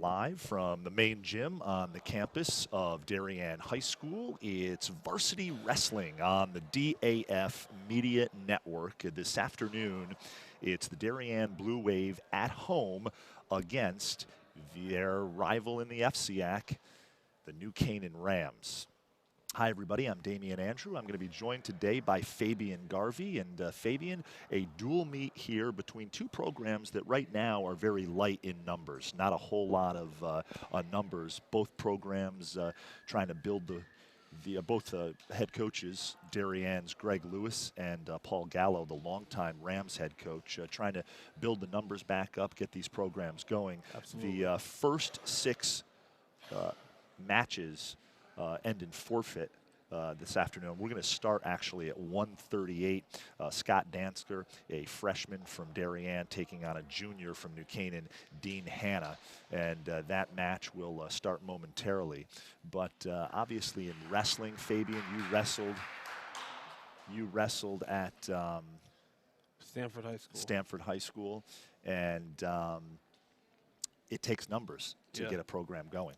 live from the main gym on the campus of Darien High School. It's Varsity Wrestling on the DAF Media Network. This afternoon, it's the Darien Blue Wave at home against their rival in the FCIAC, the New Canaan Rams. Hi, everybody. I'm Damian Andrew. I'm going to be joined today by Fabian Garvey. And Fabian, a dual meet here between two programs that right now are very light in numbers. Not a whole lot of numbers. Both programs trying to build both head coaches, Darien's Greg Lewis and Paul Gallo, the longtime Rams head coach, trying to build the numbers back up, get these programs going. Absolutely. The first six matches end in forfeit this afternoon. We're going to start actually at 1:38. Scott Dansker, a freshman from Darien, taking on a junior from New Canaan, Dean Hanna, and that match will start momentarily. But obviously in wrestling, Fabian, you wrestled at Stanford High School. Stanford High School, and it takes numbers to get a program going.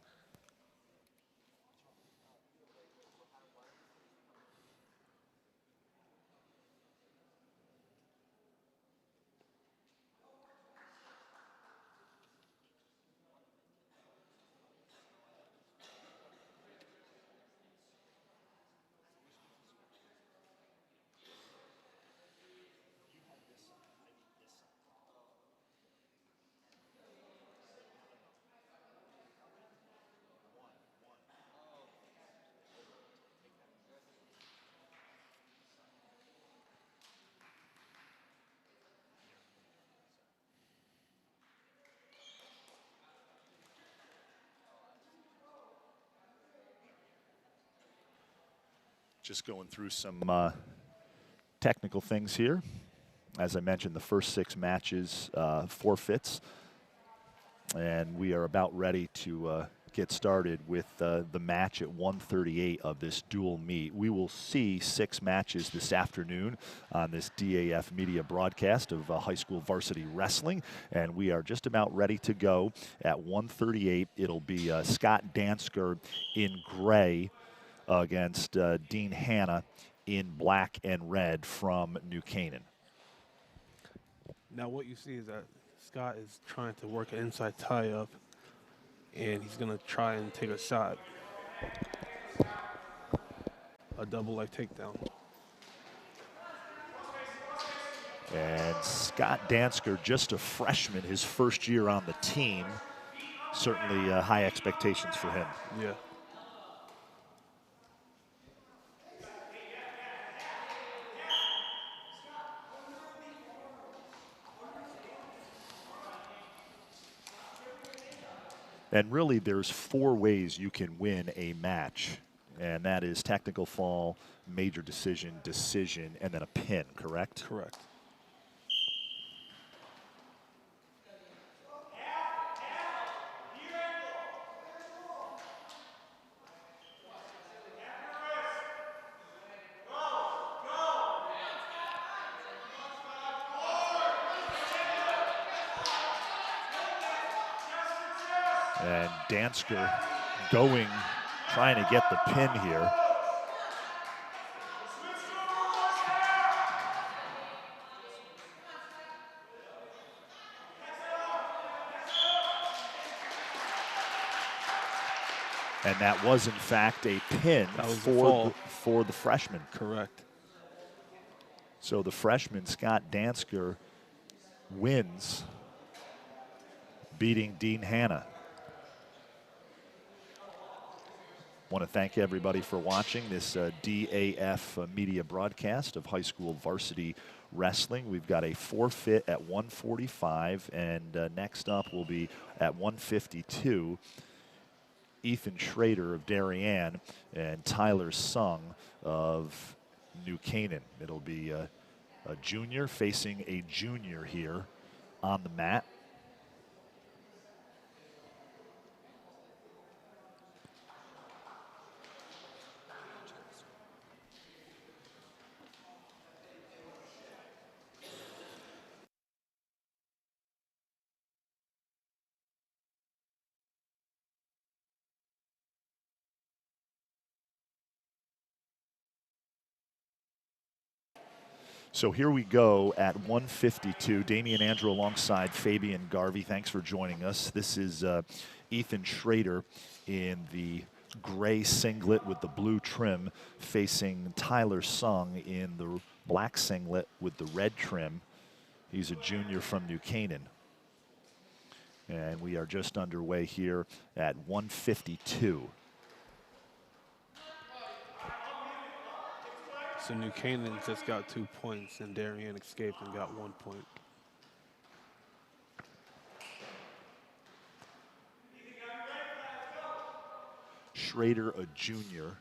Just going through some technical things here. As I mentioned, the first six matches forfeits, and we are about ready to get started with the match at 1:38 of this dual meet. We will see six matches this afternoon on this DAF media broadcast of high school varsity wrestling, and we are just about ready to go at 1:38. It'll be Scott Dansker in gray against Dean Hanna in black and red from New Canaan. Now what you see is that Scott is trying to work an inside tie-up, and he's going to try and take a shot. A double leg takedown. And Scott Dansker, just a freshman, his first year on the team. Certainly high expectations for him. Yeah. And really, there's four ways you can win a match, and that is technical fall, major decision, and then a pin, correct? Correct. And Dansker trying to get the pin here. And that was, in fact, a pin for the freshman. Correct. So the freshman, Scott Dansker, wins, beating Dean Hanna. Want to thank everybody for watching this DAF media broadcast of high school varsity wrestling. We've got a forfeit at 1:45, and next up will be at 1:52. Ethan Schrader of Darien and Tyler Sung of New Canaan. It'll be a junior facing a junior here on the mat. So here we go at 152. Damian Andrew alongside Fabian Garvey. Thanks for joining us. This is Ethan Schrader in the gray singlet with the blue trim facing Tyler Sung in the black singlet with the red trim. He's a junior from New Canaan. And we are just underway here at 152. So New Canaan just got 2 points, and Darien escaped and got 1 point. Schrader, a junior.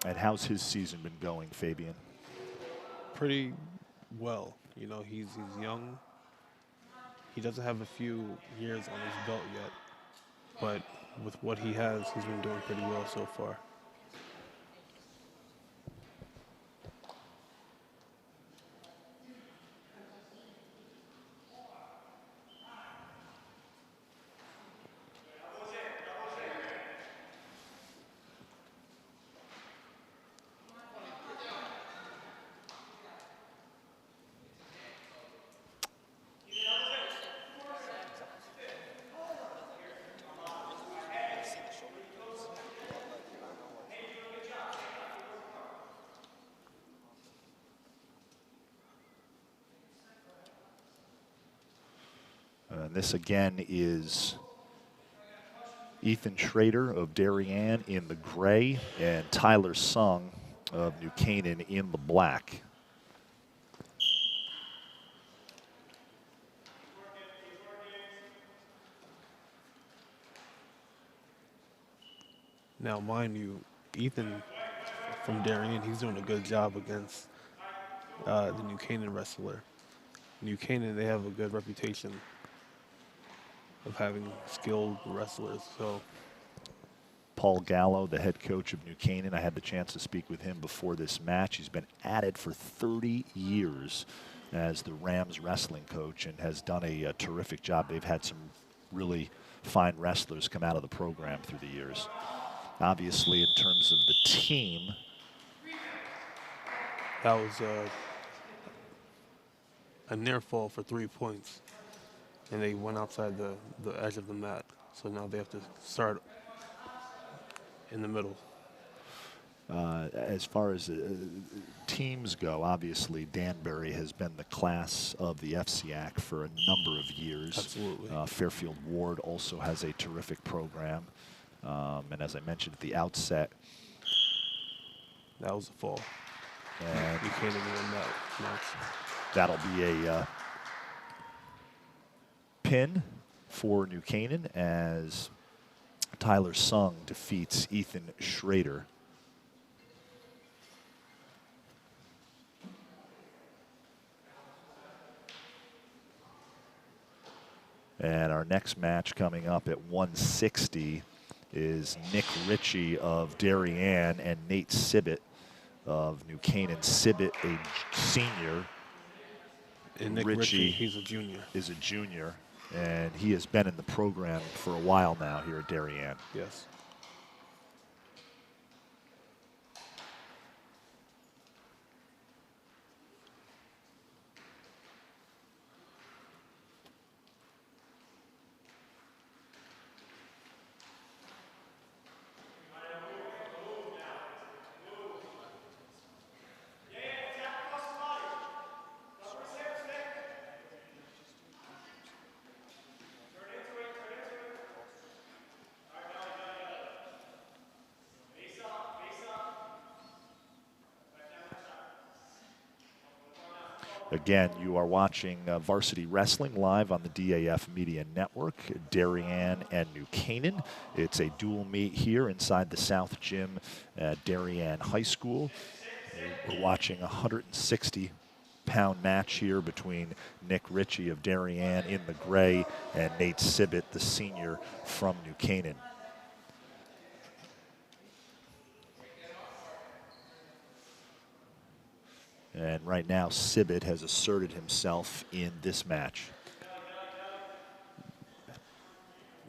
And how's his season been going, Fabian? Pretty well. You know, he's young. He doesn't have a few years on his belt yet, but with what he has, he's been doing pretty well so far. This again is Ethan Schrader of Darien in the gray and Tyler Sung of New Canaan in the black. Now, mind you, Ethan from Darien, he's doing a good job against the New Canaan wrestler. New Canaan, they have a good reputation of having skilled wrestlers. So Paul Gallo, the head coach of New Canaan, I had the chance to speak with him before this match. He's been at it for 30 years as the Rams wrestling coach and has done a terrific job. They've had some really fine wrestlers come out of the program through the years. Obviously, in terms of the team, that was a near fall for 3 points, and they went outside the edge of the mat. So now they have to start in the middle. As far as teams go, obviously Danbury has been the class of the FCIAC for a number of years. Absolutely. Fairfield Ward also has a terrific program. And as I mentioned at the outset, that was a fall. And you can't even win that match. That'll be a pin for New Canaan as Tyler Sung defeats Ethan Schrader. And our next match coming up at 160 is Nick Ritchie of Darien and Nate Sibbett of New Canaan. Sibbett, a senior. And Nick Ritchie, he's a junior. Is a junior, and he has been in the program for a while now here at Darien. Yes. Again, you are watching Varsity Wrestling live on the DAF Media Network, Darien and New Canaan. It's a dual meet here inside the South Gym at Darien High School. We're watching a 160-pound match here between Nick Ritchie of Darien in the gray and Nate Sibbett, the senior from New Canaan. And right now, Sibbett has asserted himself in this match.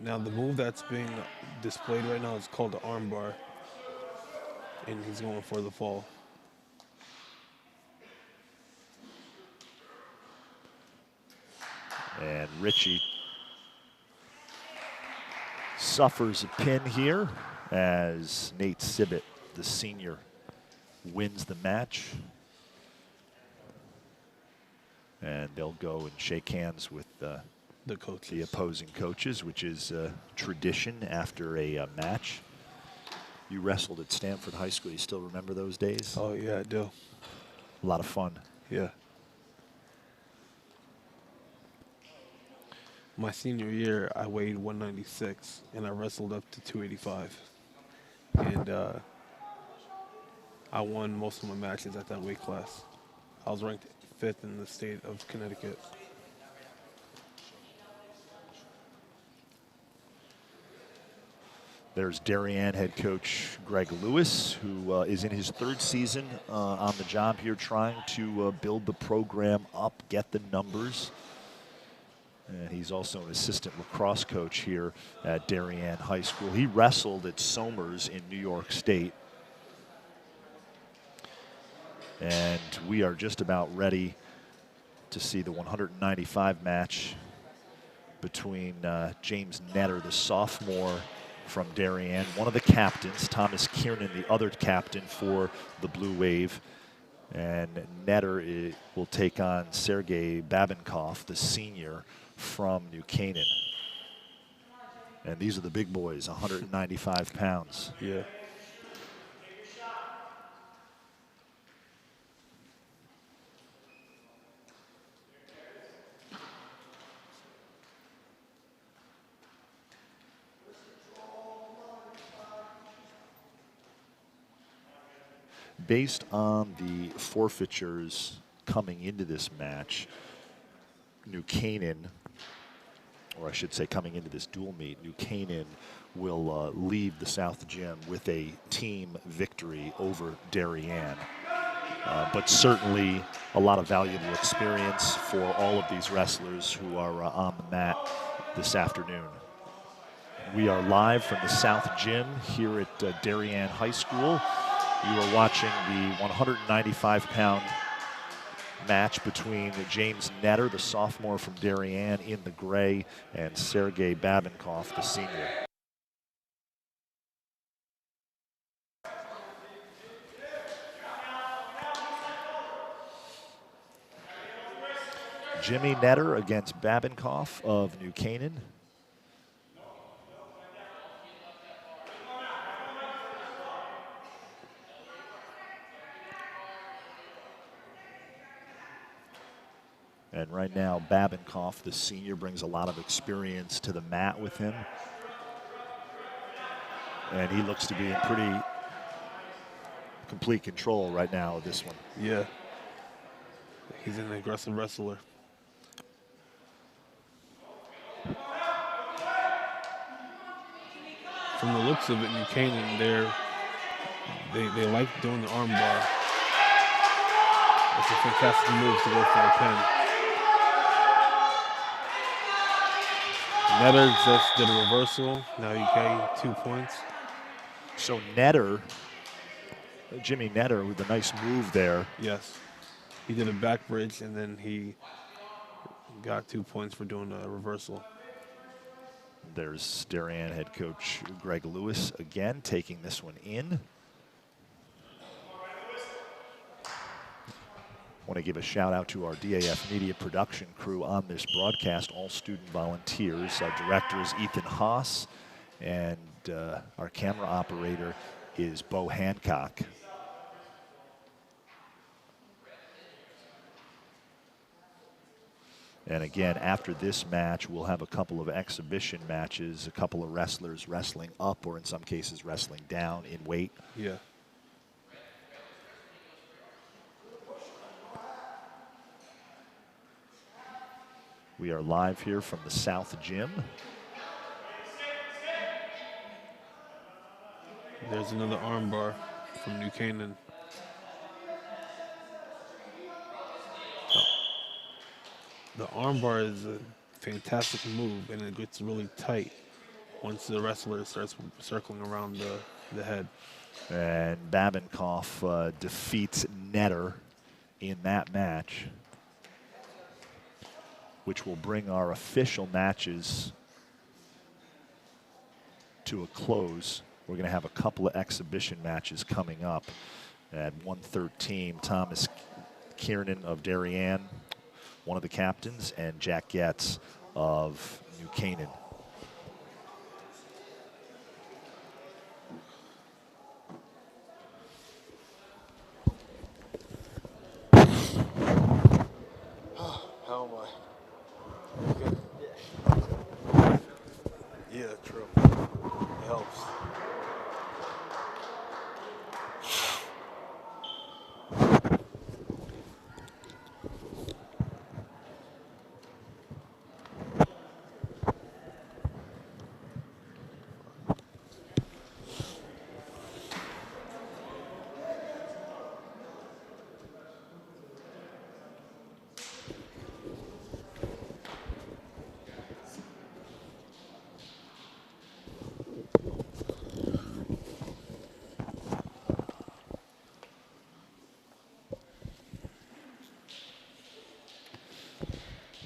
Now, the move that's being displayed right now is called the arm bar. and he's going for the fall. And Richie suffers a pin here as Nate Sibbett, the senior, wins the match. And they'll go and shake hands with the opposing coaches, which is tradition after a match. You wrestled at Stanford High School. You still remember those days? Oh, yeah, I do. A lot of fun. Yeah. My senior year, I weighed 196, and I wrestled up to 285. And I won most of my matches at that weight class. I was ranked 5th in the state of Connecticut. There's Darien head coach Greg Lewis, who is in his 3rd season on the job here, trying to build the program up, get the numbers. And he's also an assistant lacrosse coach here at Darien High School. He wrestled at Somers in New York State. And we are just about ready to see the 195 match between James Netter, the sophomore from Darien, one of the captains, Thomas Kiernan, the other captain for the Blue Wave. And Netter will take on Sergei Babenkoff, the senior from New Canaan. And these are the big boys, 195 pounds. Yeah. Based on the forfeitures coming into this match, New Canaan, or I should say coming into this dual meet, New Canaan will leave the South Gym with a team victory over Darien. But certainly a lot of valuable experience for all of these wrestlers who are on the mat this afternoon. We are live from the South Gym here at Darien High School. You are watching the 195-pound match between James Netter, the sophomore from Darien in the gray, and Sergei Babenkoff, the senior. Jimmy Netter against Babenkoff of New Canaan. And right now, Babenkoff, the senior, brings a lot of experience to the mat with him. And he looks to be in pretty complete control right now of this one. Yeah. He's an aggressive wrestler. From the looks of it, New Canaan, they like doing the arm bar. It's a fantastic move to go for a pin. Netter just did a reversal. Now you get 2 points. So Netter, Jimmy Netter with a nice move there. Yes. He did a back bridge, and then he got 2 points for doing a reversal. There's Darien head coach Greg Lewis again taking this one in. Want to give a shout out to our DAF media production crew on this broadcast, all student volunteers. Our director is Ethan Haas, and our camera operator is Bo Hancock. And again, after this match, we'll have a couple of exhibition matches, a couple of wrestlers wrestling up, or in some cases wrestling down in weight. Yeah. We are live here from the South Gym. There's another arm bar from New Canaan. The arm bar is a fantastic move, and it gets really tight once the wrestler starts circling around the head. And Babinkoff defeats Netter in that match, which will bring our official matches to a close. We're going to have a couple of exhibition matches coming up. At 113, Thomas Kiernan of Darien, one of the captains, and Jack Getz of New Canaan. How am I? Good? Yeah, true. It helps.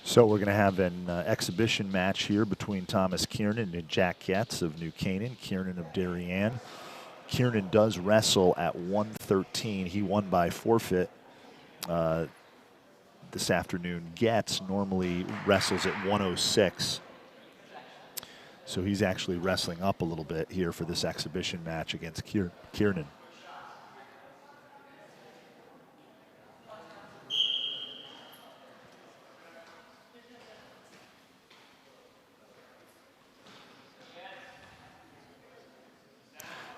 So we're going to have an exhibition match here between Thomas Kiernan and Jack Getz of New Canaan, Kiernan of Darien. Kiernan does wrestle at 113. He won by forfeit this afternoon. Getz normally wrestles at 106. So he's actually wrestling up a little bit here for this exhibition match against Kiernan.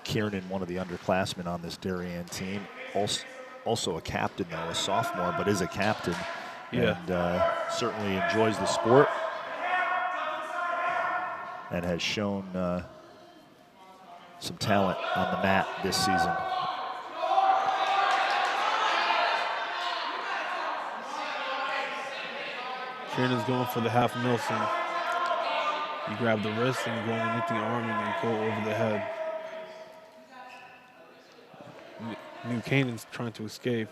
Kiernan, one of the underclassmen on this Darien team, also a captain though, a sophomore, but is a captain. Yeah. And certainly enjoys the sport and has shown some talent on the mat this season. Kiernan's going for the half Nelson. You grab the wrist and you go underneath the arm and then go over the head. New Canaan's trying to escape.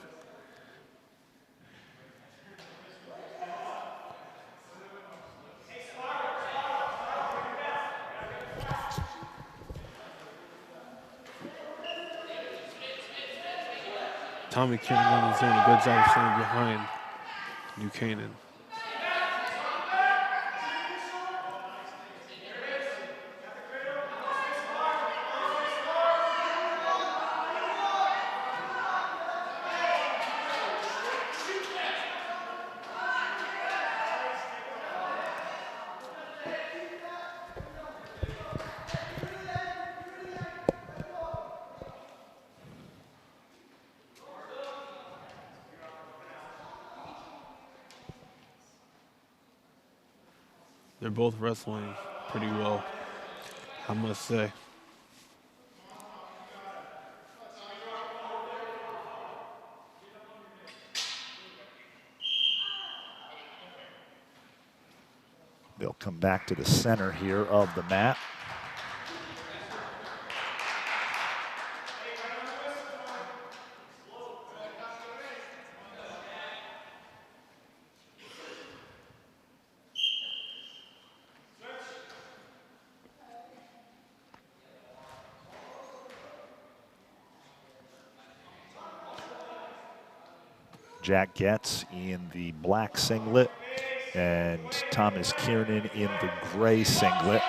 Tommy Kiernan is doing a good job of staying behind New Canaan. They're both wrestling pretty well, I must say. They'll come back to the center here of the mat. Jack Getz in the black singlet and Thomas Kiernan in the gray singlet.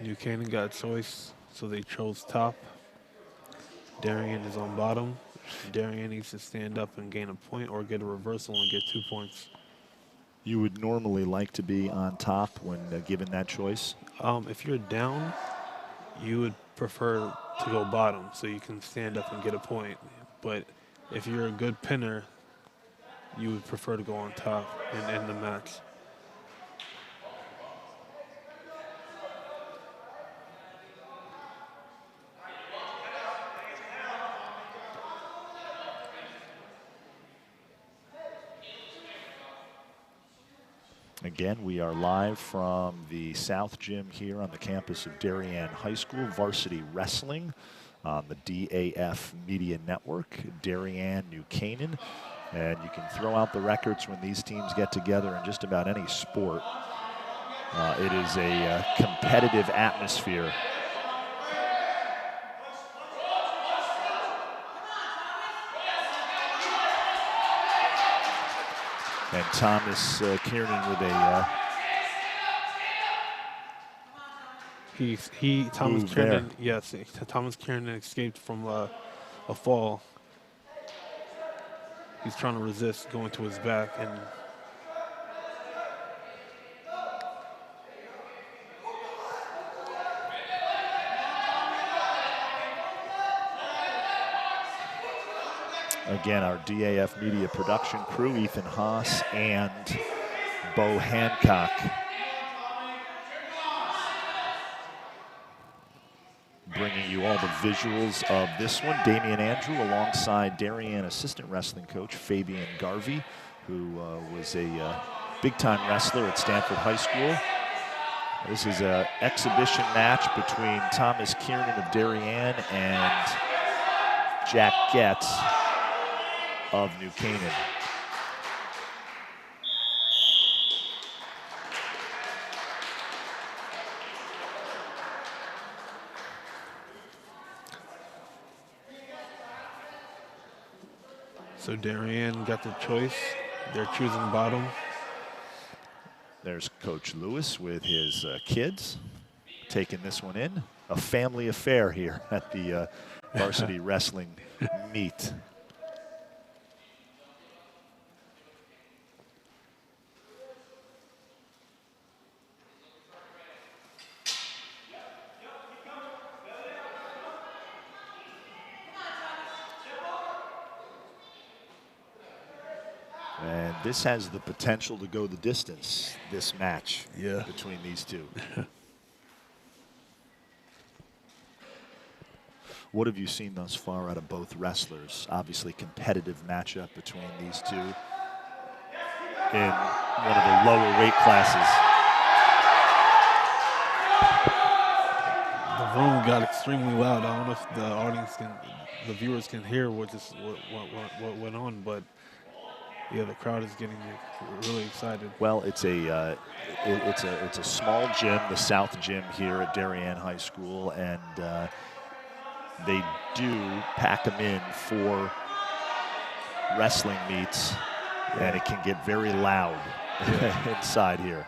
New Canaan got a choice, so they chose top. Darien is on bottom. Darien needs to stand up and gain a point or get a reversal and get 2 points. You would normally like to be on top when given that choice? If you're down, you would prefer to go bottom so you can stand up and get a point. But if you're a good pinner, you would prefer to go on top and end the match. Again, we are live from the South Gym here on the campus of Darien High School, Varsity Wrestling on the DAF Media Network, Darien, New Canaan. And you can throw out the records when these teams get together in just about any sport. It is a competitive atmosphere. And Thomas Kiernan with a Thomas move Kiernan, there. yes, Thomas Kiernan escaped from a fall. He's trying to resist going to his back, and Again, our DAF Media production crew, Ethan Haas and Bo Hancock. Bringing you all the visuals of this one. Damian Andrew alongside Darien assistant wrestling coach Fabian Garvey, who was a big-time wrestler at Stanford High School. This is an exhibition match between Thomas Kiernan of Darien and Jack Getz of New Canaan. so Darien got the choice. They're choosing bottom. There's Coach Lewis with his kids taking this one in. A family affair here at the varsity wrestling meet. And this has the potential to go the distance, this match between these two. What have you seen thus far out of both wrestlers? Obviously competitive matchup between these two in one of the lower weight classes. The room got extremely loud. I don't know if the audience the viewers can hear what went on, but yeah, the crowd is getting really excited. Well, it's a small gym, the South Gym here at Darien High School, and they do pack them in for wrestling meets, and it can get very loud inside here.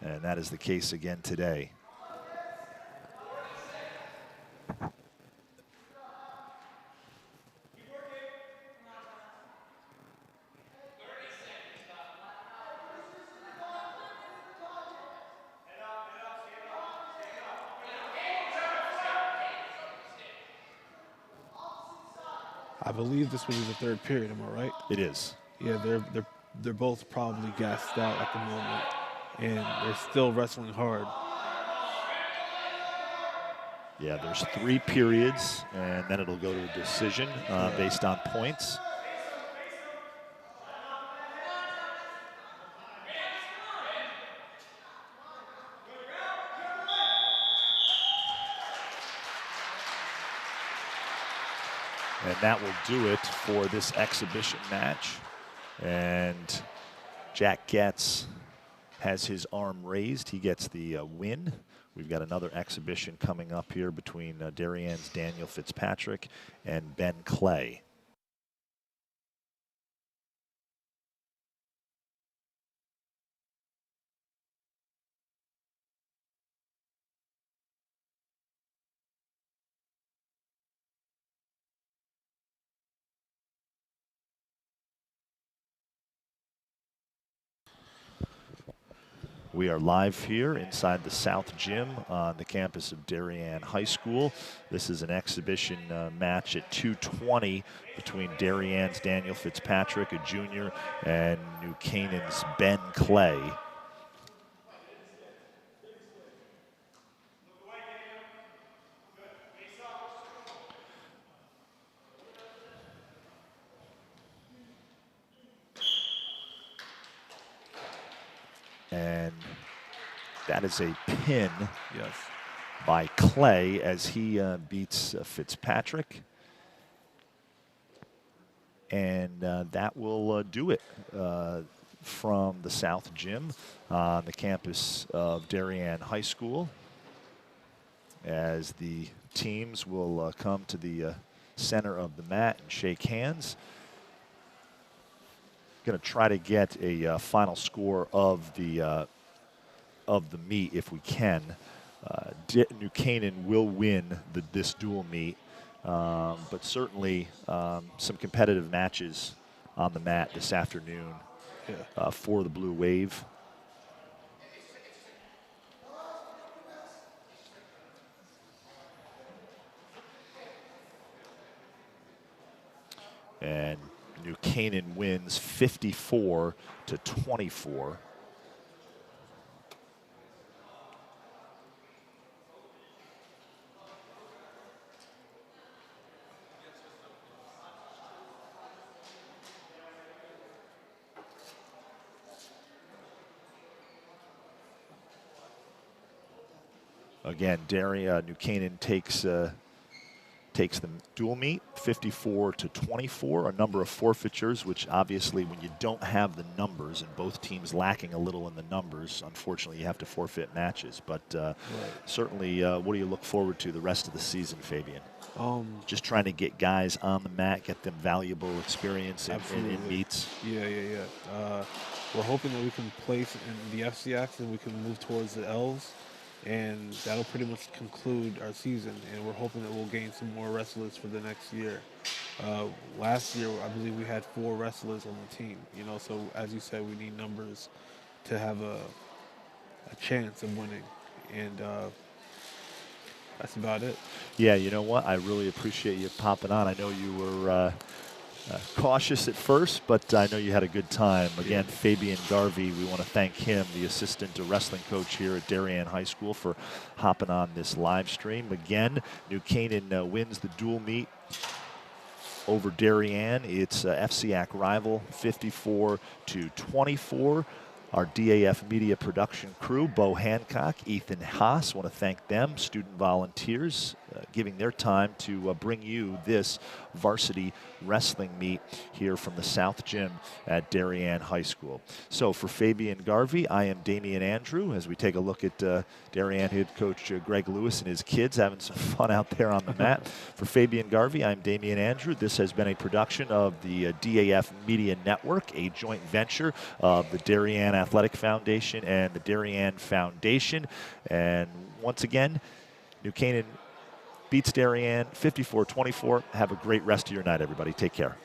And that is the case again today. I believe this will be the third period. Am I right? It is. Yeah, they're both probably gassed out at the moment, and they're still wrestling hard. Yeah, there's 3 periods, and then it'll go to a decision based on points. And that will do it for this exhibition match. And Jack Getz has his arm raised. He gets the win. We've got another exhibition coming up here between Darien's Daniel Fitzpatrick and Ben Clay. We are live here inside the South Gym on the campus of Darien High School. This is an exhibition match at 2:20 between Darien's Daniel Fitzpatrick, a junior, and New Canaan's Ben Clay. And that is a pin Yes. by Clay as he beats Fitzpatrick. And that will do it from the South Gym on the campus of Darien High School, as the teams will come to the center of the mat and shake hands. Going to try to get a final score of the meet if we can. New Canaan will win this dual meet, but certainly some competitive matches on the mat this afternoon for the Blue Wave. And New Canaan wins 54-24. Again, Darien, New Canaan takes the dual meet 54-24. A number of forfeitures, which obviously when you don't have the numbers and both teams lacking a little in the numbers, unfortunately you have to forfeit matches. But certainly, what do you look forward to the rest of the season, Fabian? Just trying to get guys on the mat, get them valuable experience in meets. Yeah. We're hoping that we can place in the FCIAC and we can move towards the L's. And that'll pretty much conclude our season. And we're hoping that we'll gain some more wrestlers for the next year. Last year, I believe we had 4 wrestlers on the team. You know, so as you said, we need numbers to have a chance of winning. And that's about it. Yeah, you know what? I really appreciate you popping on. I know you were cautious at first, but I know you had a good time. Again, Fabian Garvey, we want to thank him, the assistant wrestling coach here at Darien High School, for hopping on this live stream. Again, New Canaan wins the dual meet over Darien. It's FCIAC rival 54-24. Our DAF media production crew, Bo Hancock, Ethan Haas, want to thank them, student volunteers, giving their time to bring you this varsity wrestling meet here from the South Gym at Darien High School. So for Fabian Garvey, I am Damian Andrew, as we take a look at Darien head coach Greg Lewis and his kids having some fun out there on the mat. For Fabian Garvey, I'm Damian Andrew. This has been a production of the DAF Media Network, a joint venture of the Darien Athletic Foundation and the Darien Foundation. And once again, New Canaan beats Darien 54-24. Have a great rest of your night, everybody. Take care.